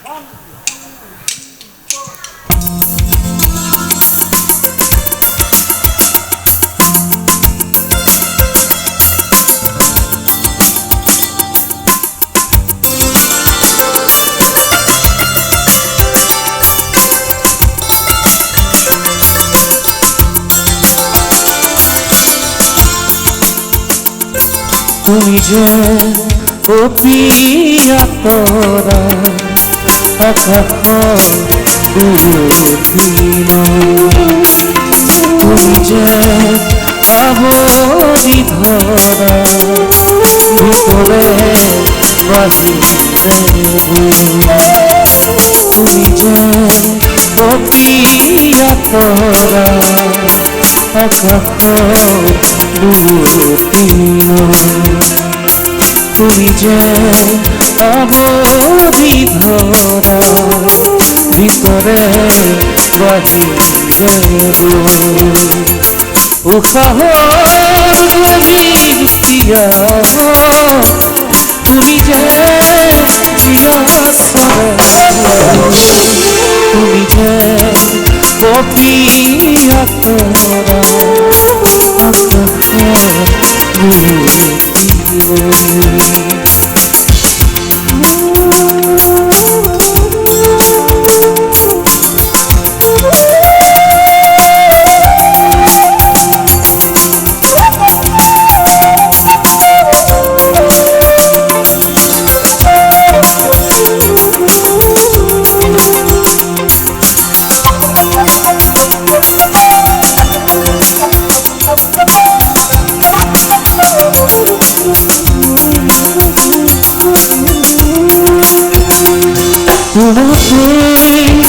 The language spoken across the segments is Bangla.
তুমি যে ও প্রিয়া তোরা আকাশ দুদিন তুমি যে আবরি ধরা ভিতরে বাহিরে তুমি যে ও প্রিয়া তোরা আকাশ তুমি যে আবরি ধরা ভিতরে বাহিরে তুমি যে তুমি যে কপিয়া তোরা তুমি যে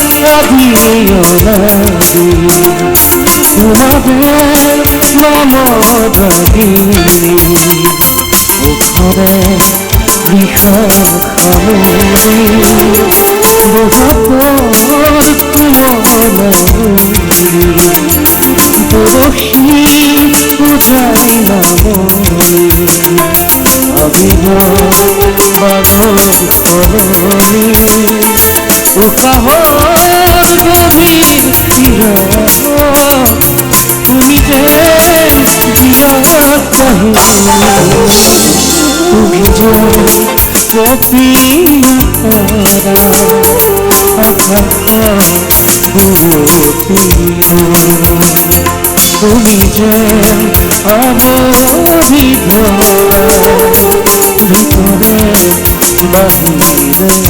তুমি যে কপিয়া তুমি যে আবরি ধরা ভিতরে বাহিরে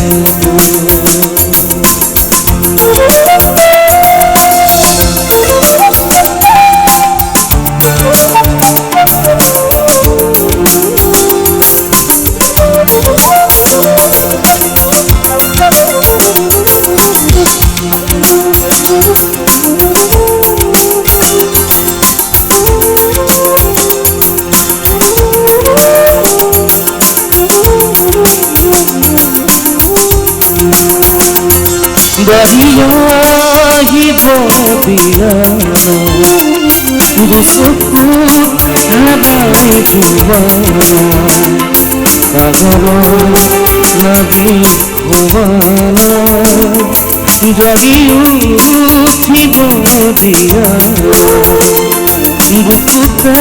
দহিয়াহিব বিয়ানা বসকুত হাবাই জুবানা সাগর নদী ভুবনা জড়ি উঠিব দিয়ানা বুকুতে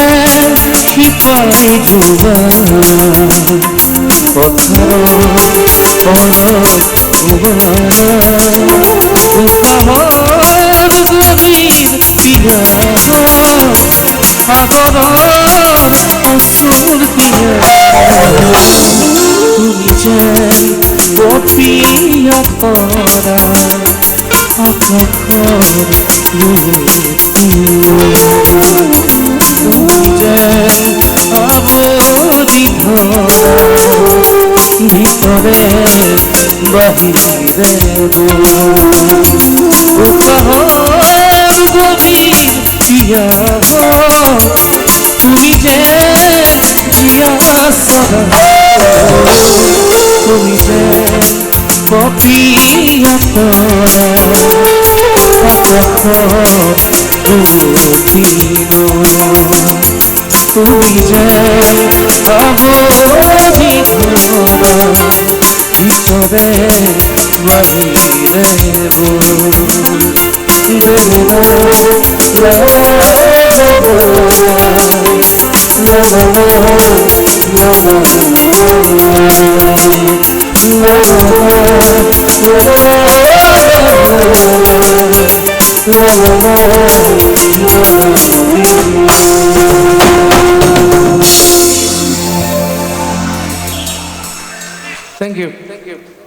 শিপাই জুবানা পথার গভীর পিয়া সাগর অসুর দিয়া তুমি যে কপিয়া তোরা আকাশ তুমি যে আবরি ধরা ভিতরে বাহিরে গভীর পিয়া তুমি যে পিয়া তুমি যে কপিয়া তোরা তুমি যে আবরি ধরা ভিতরে বাহিরে Thank you.